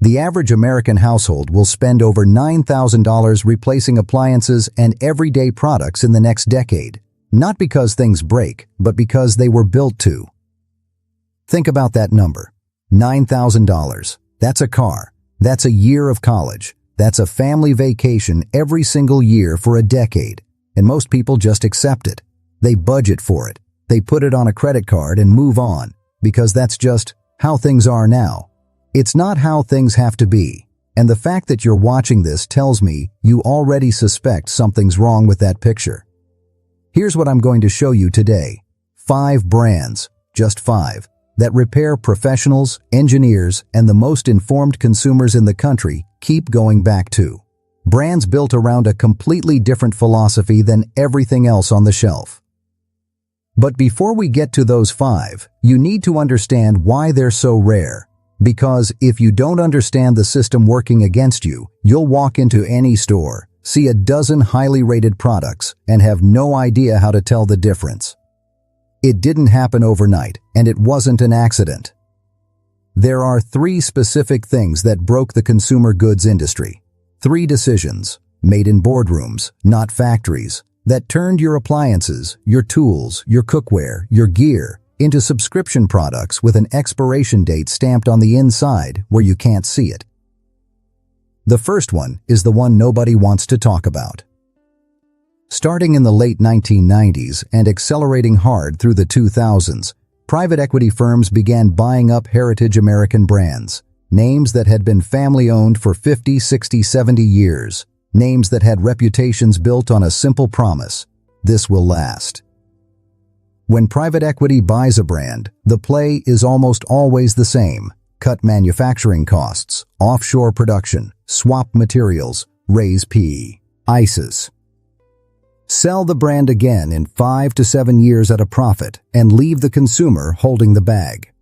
The average American household will spend over $9,000 replacing appliances and everyday products in the next decade. Not because things break, but because they were built to. Think about that number. $9,000. That's a car. That's a year of college. That's a family vacation every single year for a decade. And most people just accept it. They budget for it. They put it on a credit card and move on, because that's just how things are now. It's not how things have to be. And the fact that you're watching this tells me you already suspect something's wrong with that picture. Here's what I'm going to show you today. 5 brands, just 5, that repair professionals, engineers, and the most informed consumers in the country keep going back to. Brands built around a completely different philosophy than everything else on the shelf. But before we get to those 5, you need to understand why they're so rare. Because if you don't understand the system working against you, you'll walk into any store, see a dozen highly rated products, and have no idea how to tell the difference. It didn't happen overnight, and it wasn't an accident. There are 3 specific things that broke the consumer goods industry. 3 decisions, made in boardrooms, not factories, that turned your appliances, your tools, your cookware, your gear, into subscription products with an expiration date stamped on the inside where you can't see it. The first one is the one nobody wants to talk about. Starting in the late 1990s and accelerating hard through the 2000s, private equity firms began buying up heritage American brands, names that had been family-owned for 50, 60, 70 years, names that had reputations built on a simple promise: this will last. When private equity buys a brand, the play is almost always the same. Cut manufacturing costs, offshore production, swap materials, raise PE, ISIS. Sell the brand again in 5 to 7 years at a profit and leave the consumer holding the bag.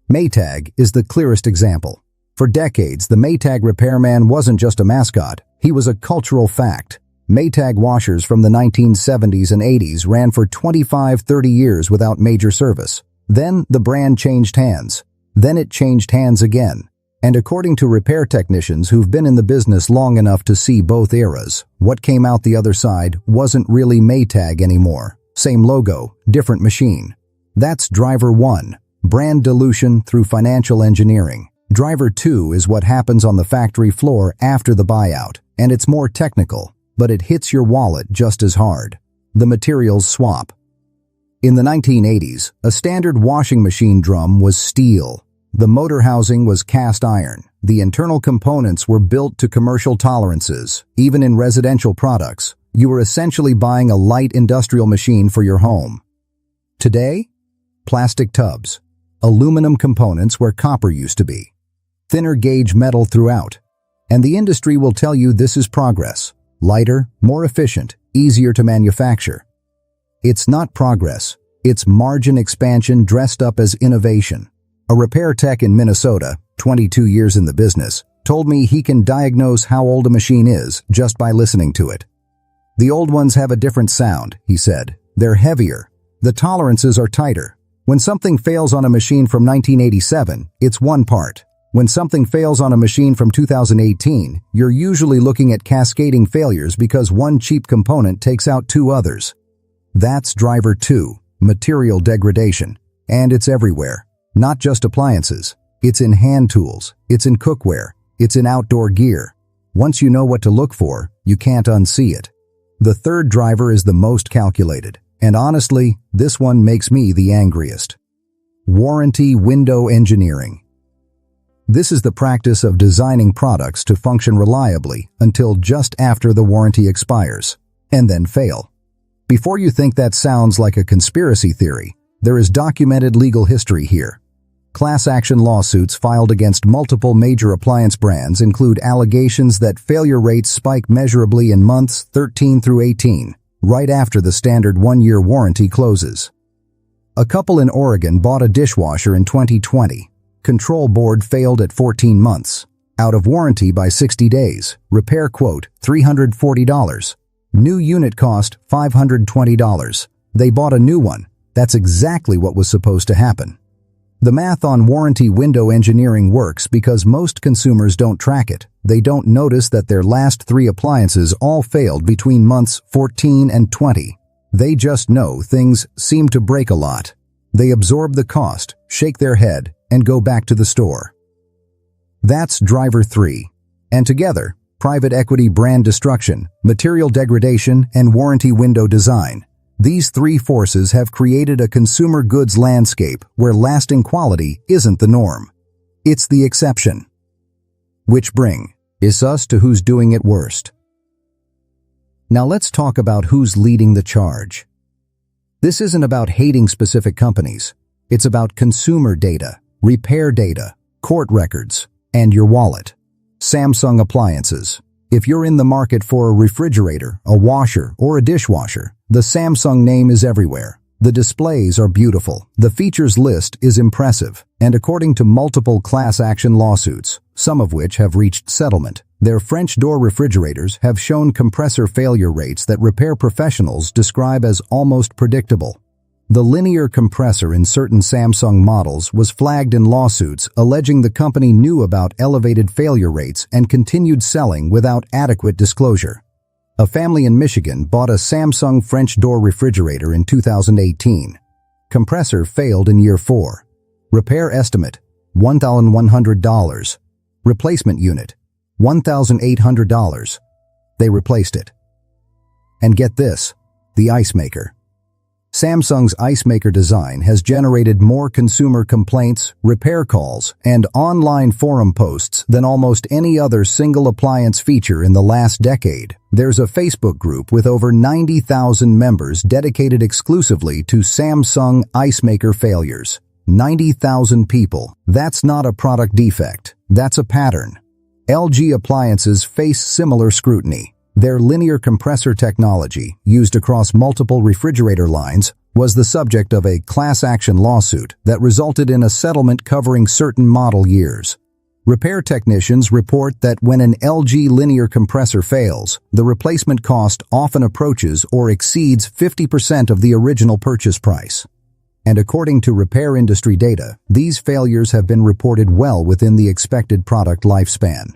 Maytag is the clearest example. For decades, the Maytag repairman wasn't just a mascot, he was a cultural fact. Maytag washers from the 1970s and 80s ran for 25-30 years without major service. Then the brand changed hands. Then it changed hands again. And according to repair technicians who've been in the business long enough to see both eras, what came out the other side wasn't really Maytag anymore. Same logo, different machine. That's driver 1, brand dilution through financial engineering. Driver 2 is what happens on the factory floor after the buyout, and it's more technical, but it hits your wallet just as hard. The materials swap. In the 1980s, a standard washing machine drum was steel. The motor housing was cast iron. The internal components were built to commercial tolerances. Even in residential products, you were essentially buying a light industrial machine for your home. Today, plastic tubs, aluminum components where copper used to be, thinner gauge metal throughout. And the industry will tell you this is progress. Lighter, more efficient, easier to manufacture. It's not progress. It's margin expansion dressed up as innovation. A repair tech in Minnesota, 22 years in the business, told me he can diagnose how old a machine is just by listening to it. The old ones have a different sound, he said. They're heavier. The tolerances are tighter. When something fails on a machine from 1987, it's one part. When something fails on a machine from 2018, you're usually looking at cascading failures because one cheap component takes out 2 others. That's driver 2, material degradation. And it's everywhere. Not just appliances. It's in hand tools. It's in cookware. It's in outdoor gear. Once you know what to look for, you can't unsee it. The third driver is the most calculated. And honestly, this one makes me the angriest. Warranty window engineering. This is the practice of designing products to function reliably until just after the warranty expires, and then fail. Before you think that sounds like a conspiracy theory, there is documented legal history here. Class action lawsuits filed against multiple major appliance brands include allegations that failure rates spike measurably in months 13 through 18, right after the standard 1-year warranty closes. A couple in Oregon bought a dishwasher in 2020. Control board failed at 14 months. Out of warranty by 60 days. Repair quote, $340. New unit cost, $520. They bought a new one. That's exactly what was supposed to happen. The math on warranty window engineering works because most consumers don't track it. They don't notice that their last 3 appliances all failed between months 14 and 20. They just know things seem to break a lot. They absorb the cost, shake their head, and go back to the store. That's driver 3. And together, private equity brand destruction, material degradation, and warranty window design. These 3 forces have created a consumer goods landscape where lasting quality isn't the norm. It's the exception. Which brings us to who's doing it worst. Now let's talk about who's leading the charge. This isn't about hating specific companies. It's about consumer data, repair data, court records, and your wallet. Samsung appliances. If you're in the market for a refrigerator, a washer, or a dishwasher, the Samsung name is everywhere. The displays are beautiful, the features list is impressive, and according to multiple class action lawsuits, some of which have reached settlement, their French door refrigerators have shown compressor failure rates that repair professionals describe as almost predictable. The linear compressor in certain Samsung models was flagged in lawsuits alleging the company knew about elevated failure rates and continued selling without adequate disclosure. A family in Michigan bought a Samsung French door refrigerator in 2018. Compressor failed in year 4. Repair estimate, $1,100. Replacement unit, $1,800. They replaced it. And get this, the ice maker. Samsung's ice maker design has generated more consumer complaints, repair calls, and online forum posts than almost any other single appliance feature in the last decade. There's a Facebook group with over 90,000 members dedicated exclusively to Samsung ice maker failures. 90,000 people. That's not a product defect. That's a pattern. LG appliances face similar scrutiny. Their linear compressor technology, used across multiple refrigerator lines, was the subject of a class action lawsuit that resulted in a settlement covering certain model years. Repair technicians report that when an LG linear compressor fails, the replacement cost often approaches or exceeds 50% of the original purchase price. And according to repair industry data, these failures have been reported well within the expected product lifespan.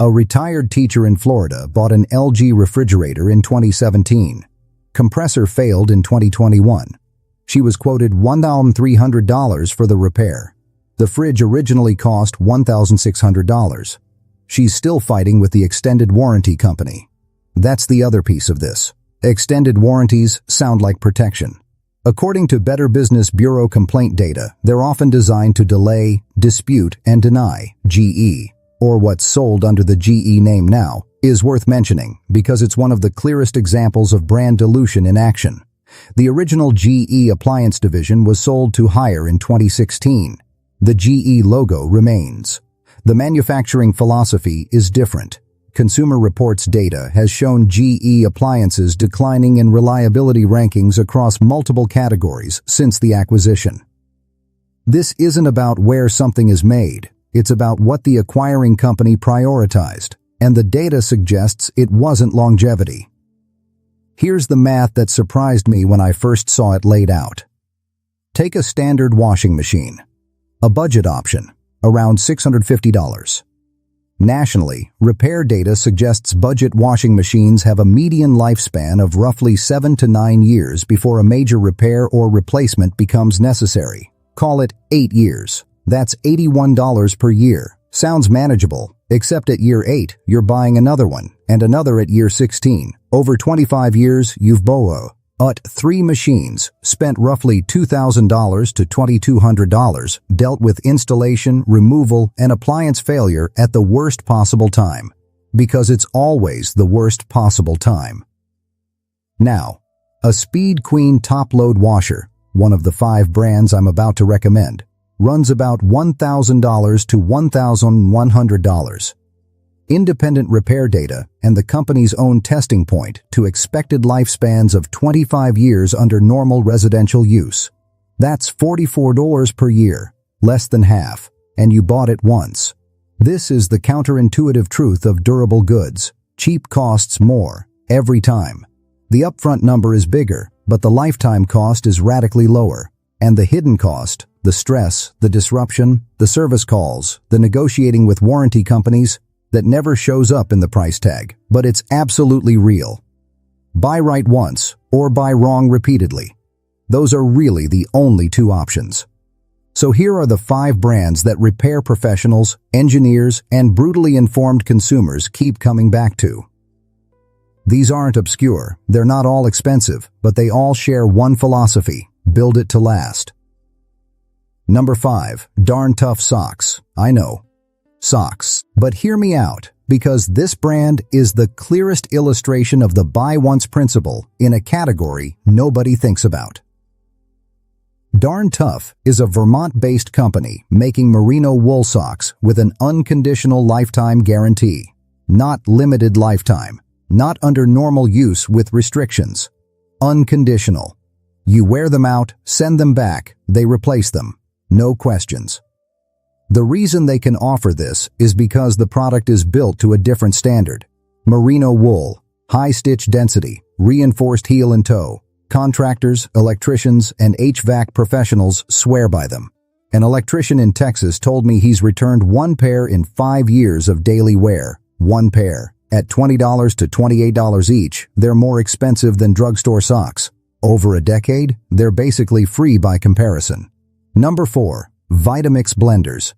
A retired teacher in Florida bought an LG refrigerator in 2017. Compressor failed in 2021. She was quoted $1,300 for the repair. The fridge originally cost $1,600. She's still fighting with the extended warranty company. That's the other piece of this. Extended warranties sound like protection. According to Better Business Bureau complaint data, they're often designed to delay, dispute, and deny GE. Or what's sold under the GE name now, is worth mentioning because it's one of the clearest examples of brand dilution in action. The original GE appliance division was sold to Haier in 2016. The GE logo remains. The manufacturing philosophy is different. Consumer Reports data has shown GE appliances declining in reliability rankings across multiple categories since the acquisition. This isn't about where something is made. It's about what the acquiring company prioritized, and the data suggests it wasn't longevity. Here's the math that surprised me when I first saw it laid out. Take a standard washing machine. A budget option, around $650. Nationally, repair data suggests budget washing machines have a median lifespan of roughly 7 to 9 years before a major repair or replacement becomes necessary. Call it 8 years. That's $81 per year. Sounds manageable, except at year 8, you're buying another one, and another at year 16. Over 25 years, you've bought 3 machines, spent roughly $2,000 to $2,200, dealt with installation, removal, and appliance failure at the worst possible time. Because it's always the worst possible time. Now, a Speed Queen top-load washer, one of the 5 brands I'm about to recommend, runs about $1,000 to $1,100. Independent repair data and the company's own testing point to expected lifespans of 25 years under normal residential use. That's $44 per year, less than half, and you bought it once. This is the counterintuitive truth of durable goods. Cheap costs more, every time. The upfront number is bigger, but the lifetime cost is radically lower. And the hidden cost, The stress, the disruption, the service calls, the negotiating with warranty companies that never shows up in the price tag, but it's absolutely real. Buy right once or buy wrong repeatedly. Those are really the only two options. So here are the 5 brands that repair professionals, engineers, and brutally informed consumers keep coming back to. These aren't obscure, they're not all expensive, but they all share one philosophy: build it to last. Number 5. Darn Tough Socks. I know. Socks. But hear me out, because this brand is the clearest illustration of the buy once principle in a category nobody thinks about. Darn Tough is a Vermont-based company making merino wool socks with an unconditional lifetime guarantee. Not limited lifetime. Not under normal use with restrictions. Unconditional. You wear them out, send them back, they replace them. No questions. The reason they can offer this is because the product is built to a different standard. Merino wool, high stitch density, reinforced heel and toe. Contractors, electricians, and HVAC professionals swear by them. An electrician in Texas told me he's returned 1 pair in 5 years of daily wear. 1 pair. At $20 to $28 each, they're more expensive than drugstore socks. Over a decade, they're basically free by comparison. Number 4. Vitamix blenders.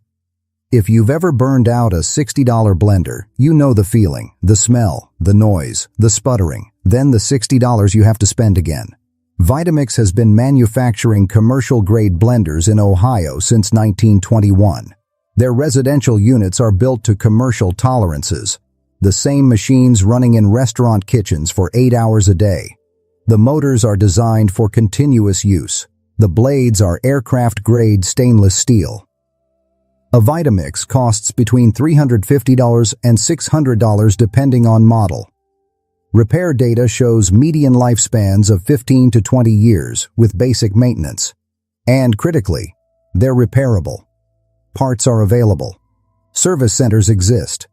If you've ever burned out a $60 blender, you know the feeling, the smell, the noise, the sputtering, then the $60 you have to spend again. Vitamix has been manufacturing commercial-grade blenders in Ohio since 1921. Their residential units are built to commercial tolerances. The same machines running in restaurant kitchens for 8 hours a day. The motors are designed for continuous use. The blades are aircraft-grade stainless steel. A Vitamix costs between $350 and $600 depending on model. Repair data shows median lifespans of 15 to 20 years with basic maintenance. And critically, they're repairable. Parts are available. Service centers exist.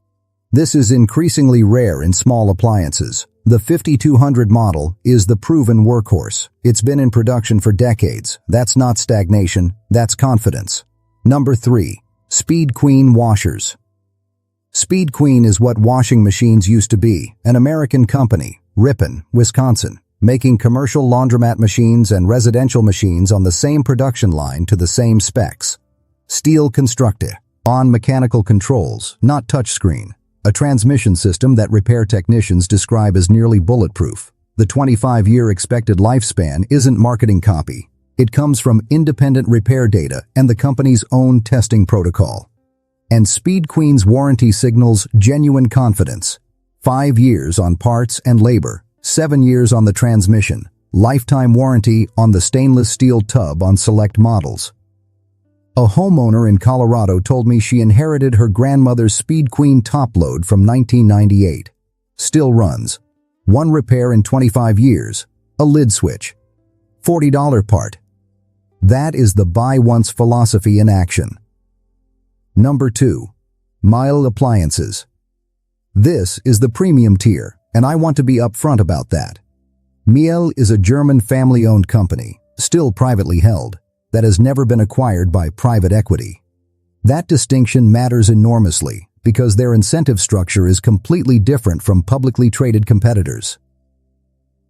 This is increasingly rare in small appliances. The 5200 model is the proven workhorse. It's been in production for decades. That's not stagnation, that's confidence. Number 3. Speed Queen washers. Speed Queen is what washing machines used to be, an American company, Ripon, Wisconsin, making commercial laundromat machines and residential machines on the same production line to the same specs. Steel constructed, on mechanical controls, not touchscreen. A transmission system that repair technicians describe as nearly bulletproof. The 25-year expected lifespan isn't marketing copy. It comes from independent repair data and the company's own testing protocol. And Speed Queen's warranty signals genuine confidence. 5 years on parts and labor, 7 years on the transmission, lifetime warranty on the stainless steel tub on select models. A homeowner in Colorado told me she inherited her grandmother's Speed Queen top load from 1998. Still runs. 1 repair in 25 years. A lid switch. $40 part. That is the buy once philosophy in action. Number 2. Miele Appliances. This is the premium tier, and I want to be upfront about that. Miele is a German family-owned company, still privately held, that has never been acquired by private equity. That distinction matters enormously because their incentive structure is completely different from publicly traded competitors.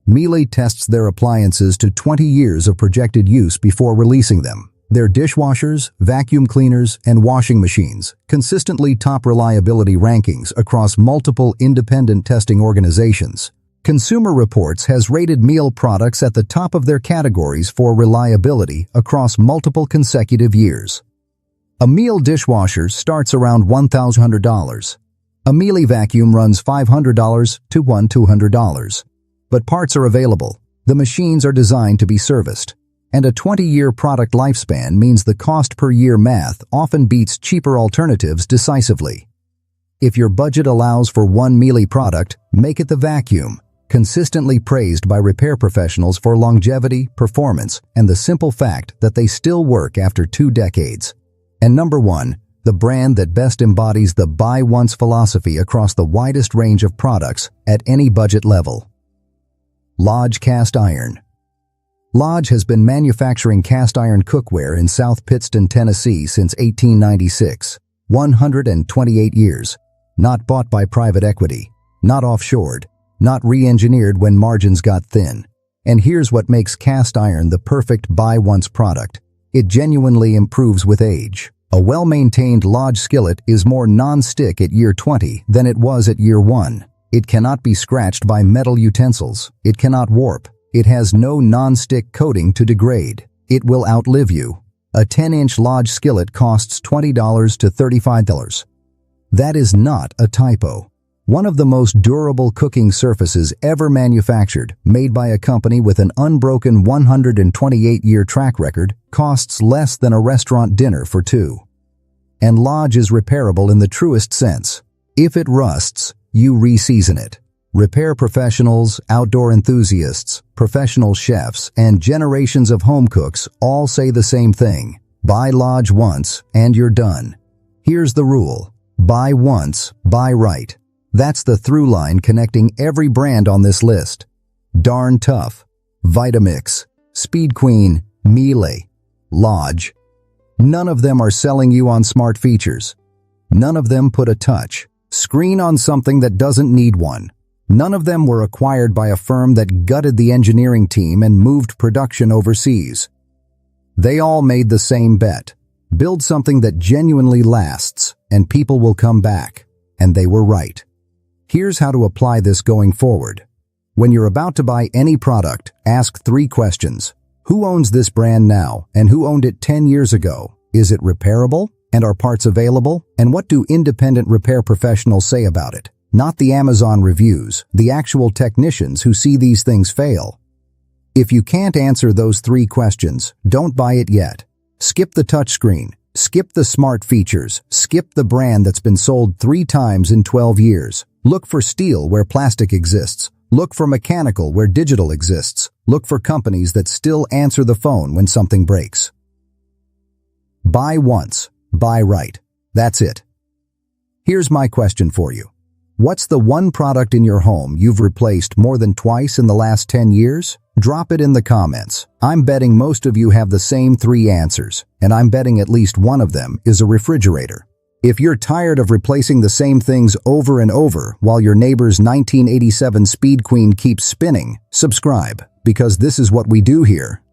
Miele tests their appliances to 20 years of projected use before releasing them. Their dishwashers, vacuum cleaners, and washing machines consistently top reliability rankings across multiple independent testing organizations. Consumer Reports has rated Miele products at the top of their categories for reliability across multiple consecutive years. A Miele dishwasher starts around $1,100. A Miele vacuum runs $500 to $200. But parts are available. The machines are designed to be serviced. And a 20-year product lifespan means the cost per year math often beats cheaper alternatives decisively. If your budget allows for one Miele product, make it the vacuum, consistently praised by repair professionals for longevity, performance, and the simple fact that they still work after 2 decades. And number 1, the brand that best embodies the buy once philosophy across the widest range of products at any budget level. Lodge Cast Iron. Lodge has been manufacturing cast iron cookware in South Pittston, Tennessee since 1896. 128 years. Not bought by private equity. Not offshored. Not re-engineered when margins got thin. And here's what makes cast iron the perfect buy-once product. It genuinely improves with age. A well-maintained Lodge skillet is more non-stick at year 20 than it was at year 1. It cannot be scratched by metal utensils. It cannot warp. It has no non-stick coating to degrade. It will outlive you. A 10-inch Lodge skillet costs $20 to $35. That is not a typo. One of the most durable cooking surfaces ever manufactured, made by a company with an unbroken 128-year track record, costs less than a restaurant dinner for two. And Lodge is repairable in the truest sense. If it rusts, you re-season it. Repair professionals, outdoor enthusiasts, professional chefs, and generations of home cooks all say the same thing. Buy Lodge once, and you're done. Here's the rule. Buy once, buy right. That's the through line connecting every brand on this list. Darn Tough, Vitamix, Speed Queen, Miele, Lodge. None of them are selling you on smart features. None of them put a touch screen on something that doesn't need one. None of them were acquired by a firm that gutted the engineering team and moved production overseas. They all made the same bet. Build something that genuinely lasts, and people will come back. And they were right. Here's how to apply this going forward. When you're about to buy any product, ask 3 questions. Who owns this brand now, and who owned it 10 years ago? Is it repairable? And are parts available? And what do independent repair professionals say about it? Not the Amazon reviews, the actual technicians who see these things fail. If you can't answer those 3 questions, don't buy it yet. Skip the touchscreen. Skip the smart features. Skip the brand that's been sold 3 times in 12 years. Look for steel where plastic exists. Look for mechanical where digital exists. Look for companies that still answer the phone when something breaks. Buy once, buy right. That's it. Here's my question for you. What's the one product in your home you've replaced more than twice in the last 10 years? Drop it in the comments. I'm betting most of you have the same 3 answers, and I'm betting at least one of them is a refrigerator. If you're tired of replacing the same things over and over while your neighbor's 1987 Speed Queen keeps spinning, subscribe, because this is what we do here.